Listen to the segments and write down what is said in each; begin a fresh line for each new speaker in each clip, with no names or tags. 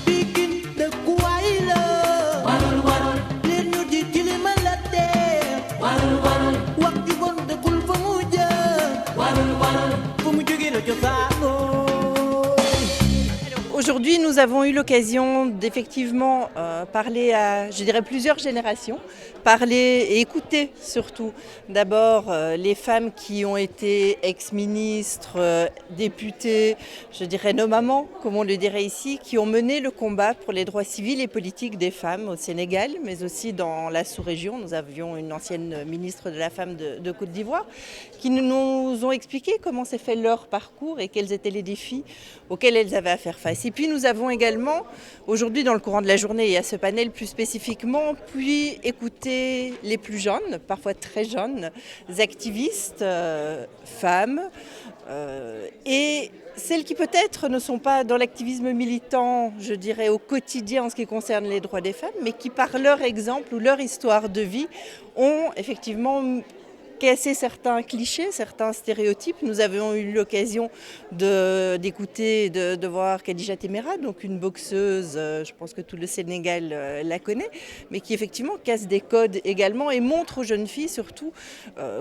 Pikin dëkku waay la leen ñu di tilima la dee wax ju bon dëkkul fa mu jëm fa mu jógee la cosaanoo.
Aujourd'hui, nous avons eu l'occasion d'effectivement parler à, je dirais, plusieurs générations, parler et écouter surtout d'abord les femmes qui ont été ex-ministres, députées, je dirais nos mamans, comme on le dirait ici, qui ont mené le combat pour les droits civils et politiques des femmes au Sénégal, mais aussi dans la sous-région. Nous avions une ancienne ministre de la femme de Côte d'Ivoire qui nous ont expliqué comment s'est fait leur parcours et quels étaient les défis auxquels elles avaient à faire face. Et puis nous avons également, aujourd'hui dans le courant de la journée et à ce panel plus spécifiquement, pu écouter les plus jeunes, parfois très jeunes, activistes, femmes, et celles qui peut-être ne sont pas dans l'activisme militant, je dirais au quotidien en ce qui concerne les droits des femmes, mais qui par leur exemple ou leur histoire de vie ont effectivement casser certains clichés, certains stéréotypes. Nous avons eu l'occasion d'écouter, de voir Khadija Temera, donc une boxeuse, je pense que tout le Sénégal la connaît, mais qui effectivement casse des codes également et montre aux jeunes filles surtout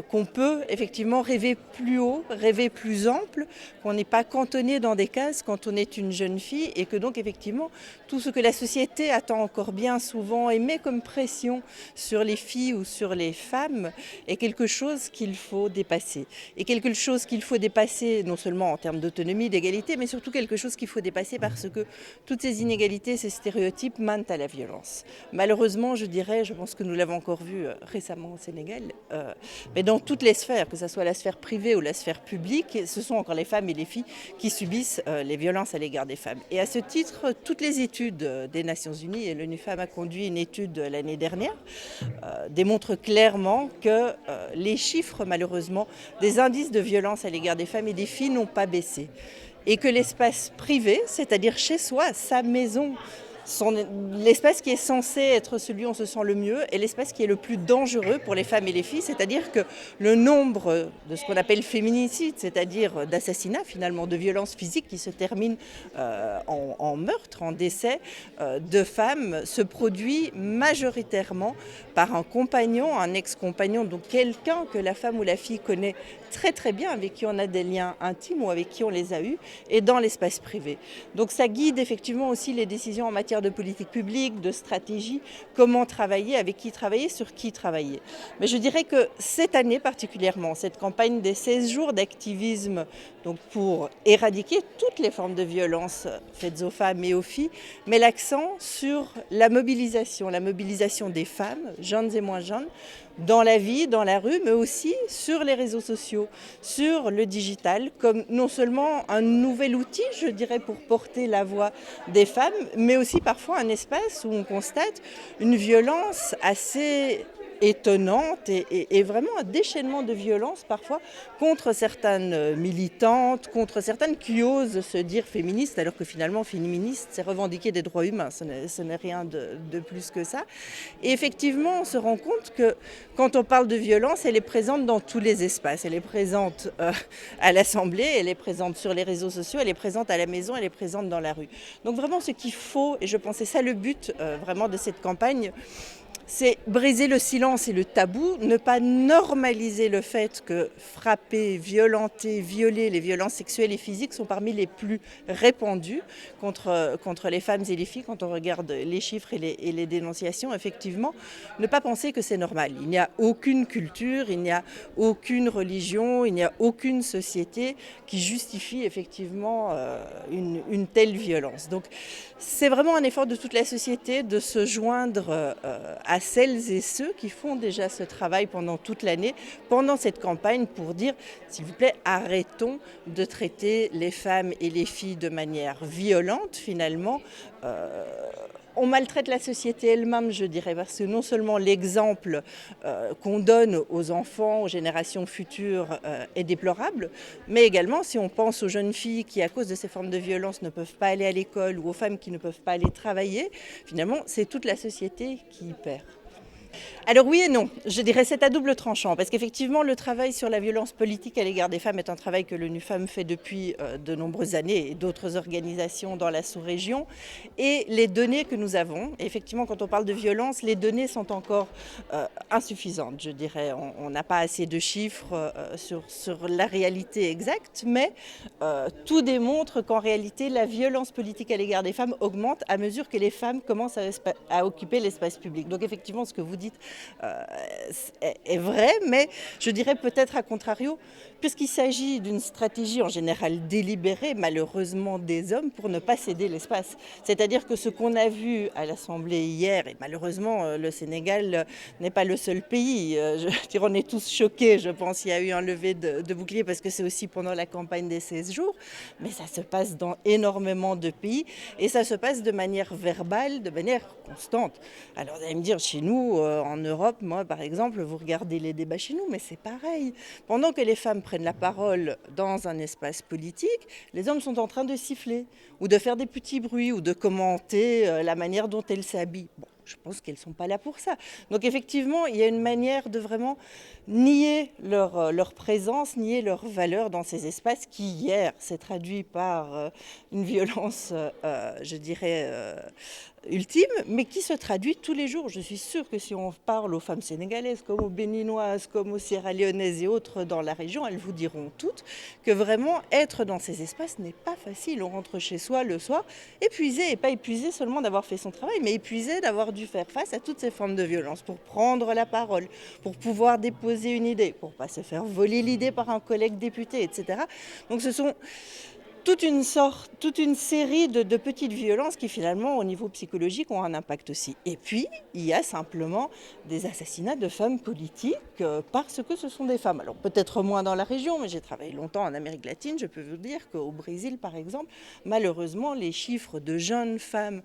qu'on peut effectivement rêver plus haut, rêver plus ample, qu'on n'est pas cantonné dans des cases quand on est une jeune fille et que donc effectivement tout ce que la société attend encore bien souvent et met comme pression sur les filles ou sur les femmes est quelque chose qu'il faut dépasser. Et quelque chose qu'il faut dépasser non seulement en termes d'autonomie, d'égalité, mais surtout quelque chose qu'il faut dépasser parce que toutes ces inégalités, ces stéréotypes mènent à la violence. Malheureusement, je dirais, je pense que nous l'avons encore vu récemment au Sénégal, mais dans toutes les sphères, que ce soit la sphère privée ou la sphère publique, ce sont encore les femmes et les filles qui subissent les violences à l'égard des femmes. Et à ce titre, toutes les études des Nations Unies, et l'ONU Femmes a conduit une étude l'année dernière, démontrent clairement que les chiffres, malheureusement, des indices de violence à l'égard des femmes et des filles n'ont pas baissé. Et que l'espace privé, c'est-à-dire chez soi, sa maison, l'espace qui est censé être celui où on se sent le mieux est l'espace qui est le plus dangereux pour les femmes et les filles, c'est-à-dire que le nombre de ce qu'on appelle féminicide, c'est-à-dire d'assassinats finalement, de violences physiques qui se terminent en meurtre, en décès de femmes, se produit majoritairement par un compagnon, un ex-compagnon, donc quelqu'un que la femme ou la fille connaît très très bien, avec qui on a des liens intimes ou avec qui on les a eus, et dans l'espace privé. Donc ça guide effectivement aussi les décisions en matière de politique publique, de stratégie, comment travailler, avec qui travailler, sur qui travailler. Mais je dirais que cette année particulièrement, cette campagne des 16 jours d'activisme donc pour éradiquer toutes les formes de violence faites aux femmes et aux filles, met l'accent sur la mobilisation des femmes, jeunes et moins jeunes, dans la vie, dans la rue, mais aussi sur les réseaux sociaux, sur le digital, comme non seulement un nouvel outil, je dirais, pour porter la voix des femmes, mais aussi parfois un espace où on constate une violence assez étonnante et vraiment un déchaînement de violence parfois contre certaines militantes, contre certaines qui osent se dire féministes, alors que finalement féministe, c'est revendiquer des droits humains, ce n'est rien de plus que ça. Et effectivement, on se rend compte que quand on parle de violence, elle est présente dans tous les espaces. Elle est présente à l'Assemblée, elle est présente sur les réseaux sociaux, elle est présente à la maison, elle est présente dans la rue. Donc vraiment ce qu'il faut, et je pense que c'est ça le but vraiment de cette campagne, c'est briser le silence et le tabou, ne pas normaliser le fait que frapper, violenter, violer, les violences sexuelles et physiques sont parmi les plus répandues contre les femmes et les filles. Quand on regarde les chiffres et les dénonciations, effectivement, ne pas penser que c'est normal. Il n'y a aucune culture, il n'y a aucune religion, il n'y a aucune société qui justifie effectivement une telle violence. Donc c'est vraiment un effort de toute la société de se joindre à celles et ceux qui font déjà ce travail pendant toute l'année, pendant cette campagne, pour dire, s'il vous plaît, arrêtons de traiter les femmes et les filles de manière violente, finalement. On maltraite la société elle-même, je dirais, parce que non seulement l'exemple qu'on donne aux enfants, aux générations futures est déplorable, mais également si on pense aux jeunes filles qui, à cause de ces formes de violence, ne peuvent pas aller à l'école ou aux femmes qui ne peuvent pas aller travailler, finalement, c'est toute la société qui y perd. Alors oui et non, je dirais c'est à double tranchant, parce qu'effectivement le travail sur la violence politique à l'égard des femmes est un travail que l'ONU Femmes fait depuis de nombreuses années et d'autres organisations dans la sous-région. Et les données que nous avons, effectivement quand on parle de violence, les données sont encore insuffisantes, je dirais. On n'a pas assez de chiffres sur la réalité exacte, mais tout démontre qu'en réalité la violence politique à l'égard des femmes augmente à mesure que les femmes commencent à occuper l'espace public. Donc effectivement ce que vous dites est vrai, mais je dirais peut-être à contrario, puisqu'il s'agit d'une stratégie en général délibérée, malheureusement des hommes, pour ne pas céder l'espace. C'est-à-dire que ce qu'on a vu à l'Assemblée hier, et malheureusement le Sénégal n'est pas le seul pays, on est tous choqués, je pense, il y a eu un lever de bouclier parce que c'est aussi pendant la campagne des 16 jours, mais ça se passe dans énormément de pays et ça se passe de manière verbale, de manière constante. Alors vous allez me dire, chez nous, en Europe, moi par exemple, vous regardez les débats chez nous, mais c'est pareil. Pendant que les femmes prennent la parole dans un espace politique, les hommes sont en train de siffler ou de faire des petits bruits ou de commenter la manière dont elles s'habillent. Bon, je pense qu'elles ne sont pas là pour ça. Donc effectivement, il y a une manière de vraiment nier leur présence, nier leur valeur dans ces espaces qui, hier, s'est traduit par une violence, je dirais, ultime, mais qui se traduit tous les jours. Je suis sûre que si on parle aux femmes sénégalaises, comme aux béninoises, comme aux sierra-léonaises et autres dans la région, elles vous diront toutes que vraiment être dans ces espaces n'est pas facile. On rentre chez soi le soir épuisé, et pas épuisé seulement d'avoir fait son travail, mais épuisé d'avoir dû faire face à toutes ces formes de violence pour prendre la parole, pour pouvoir déposer une idée, pour ne pas se faire voler l'idée par un collègue député, etc. Donc ce sont toute une série de petites violences qui finalement au niveau psychologique ont un impact aussi. Et puis il y a simplement des assassinats de femmes politiques parce que ce sont des femmes. Alors peut-être moins dans la région, mais j'ai travaillé longtemps en Amérique latine, je peux vous dire qu'au Brésil par exemple, malheureusement les chiffres de jeunes femmes,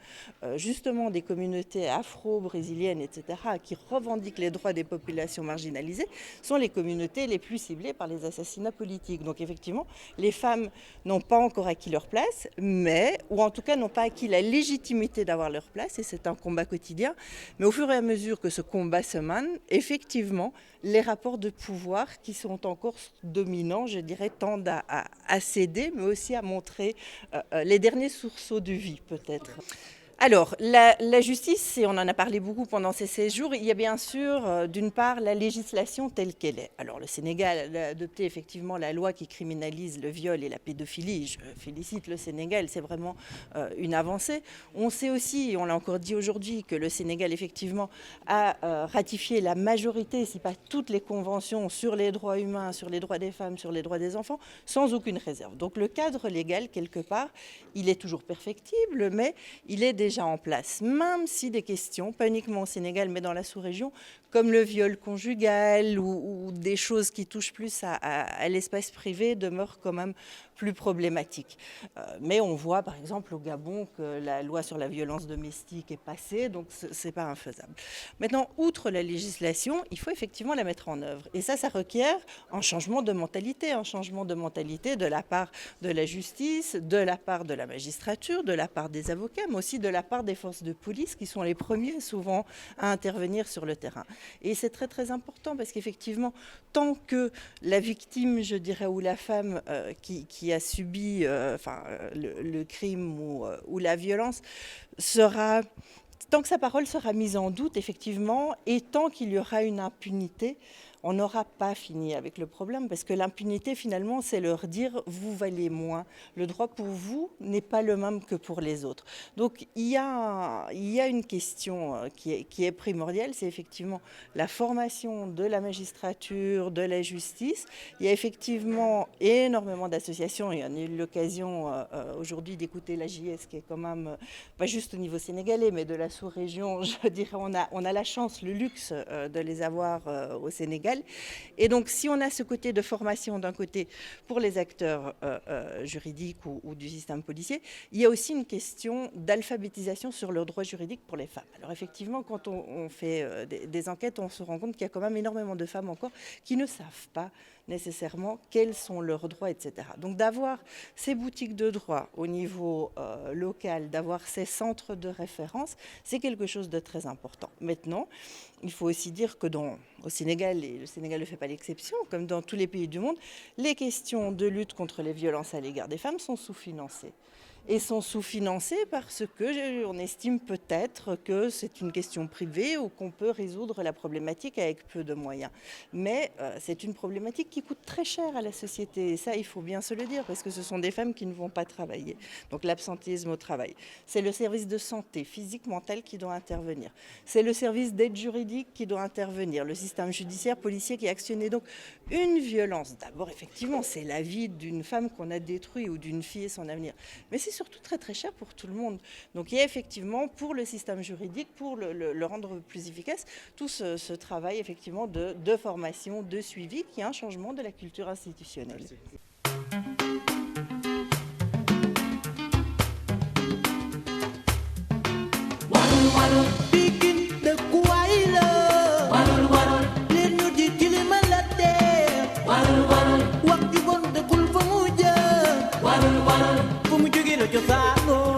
justement des communautés afro-brésiliennes, etc., qui revendiquent les droits des populations marginalisées, sont les communautés les plus ciblées par les assassinats politiques. Donc effectivement, les femmes n'ont pas encore acquis leur place, mais, ou en tout cas n'ont pas acquis la légitimité d'avoir leur place, et c'est un combat quotidien. Mais au fur et à mesure que ce combat se mène, effectivement, les rapports de pouvoir qui sont encore dominants, je dirais, tendent à céder, mais aussi à montrer les derniers sursauts de vie, peut-être. Alors, la justice, et on en a parlé beaucoup pendant ces 16 jours, il y a bien sûr, d'une part, la législation telle qu'elle est. Alors, le Sénégal a adopté effectivement la loi qui criminalise le viol et la pédophilie. Je félicite le Sénégal, c'est vraiment une avancée. On sait aussi, et on l'a encore dit aujourd'hui, que le Sénégal, effectivement, a ratifié la majorité, si pas toutes les conventions sur les droits humains, sur les droits des femmes, sur les droits des enfants, sans aucune réserve. Donc, le cadre légal, quelque part, il est toujours perfectible, mais il est déjà en place, même si des questions, pas uniquement au Sénégal, mais dans la sous-région, comme le viol conjugal ou des choses qui touchent plus à l'espace privé, demeurent quand même plus problématiques. Mais on voit par exemple au Gabon que la loi sur la violence domestique est passée, donc c'est pas infaisable. Maintenant, outre la législation, il faut effectivement la mettre en œuvre. Et ça requiert un changement de mentalité de la part de la justice, de la part de la magistrature, de la part des avocats, mais aussi de la part des forces de police qui sont les premiers souvent à intervenir sur le terrain. Et c'est très très important parce qu'effectivement, tant que la victime, je dirais, ou la femme qui a subi le crime ou la violence tant que sa parole sera mise en doute, effectivement, et tant qu'il y aura une impunité, on n'aura pas fini avec le problème, parce que l'impunité, finalement, c'est leur dire « vous valez moins ». Le droit pour vous n'est pas le même que pour les autres. Donc, il y a une question qui est primordiale, c'est effectivement la formation de la magistrature, de la justice. Il y a effectivement énormément d'associations, et on a eu l'occasion aujourd'hui d'écouter la JS, qui est quand même, pas juste au niveau sénégalais, mais de la sous-région, je dirais, on a la chance, le luxe de les avoir au Sénégal. Et donc, si on a ce côté de formation d'un côté pour les acteurs juridiques ou du système policier, il y a aussi une question d'alphabétisation sur leurs droits juridiques pour les femmes. Alors effectivement, quand on fait des enquêtes, on se rend compte qu'il y a quand même énormément de femmes encore qui ne savent pas nécessairement quels sont leurs droits, etc. Donc d'avoir ces boutiques de droit au niveau local, d'avoir ces centres de référence, c'est quelque chose de très important. Maintenant, il faut aussi dire que au Sénégal, et le Sénégal ne fait pas l'exception, comme dans tous les pays du monde, les questions de lutte contre les violences à l'égard des femmes sont sous-financées. Et sont sous-financés parce qu'on estime peut-être que c'est une question privée ou qu'on peut résoudre la problématique avec peu de moyens. Mais c'est une problématique qui coûte très cher à la société. Et ça, il faut bien se le dire, parce que ce sont des femmes qui ne vont pas travailler. Donc l'absentéisme au travail. C'est le service de santé physique, mentale qui doit intervenir. C'est le service d'aide juridique qui doit intervenir. Le système judiciaire, policier qui est actionné. Donc une violence, d'abord, effectivement, c'est la vie d'une femme qu'on a détruite ou d'une fille et son avenir. Mais c'est surtout très très cher pour tout le monde. Donc il y a effectivement pour le système juridique, pour le rendre plus efficace, tout ce travail effectivement de formation, de suivi, qui est un changement de la culture institutionnelle.
Merci.
Pikin dëkku waay la leen ñu di tilima la dee wax ju bon dëkkul fa mu jëm fu mu jógee la cosaanoo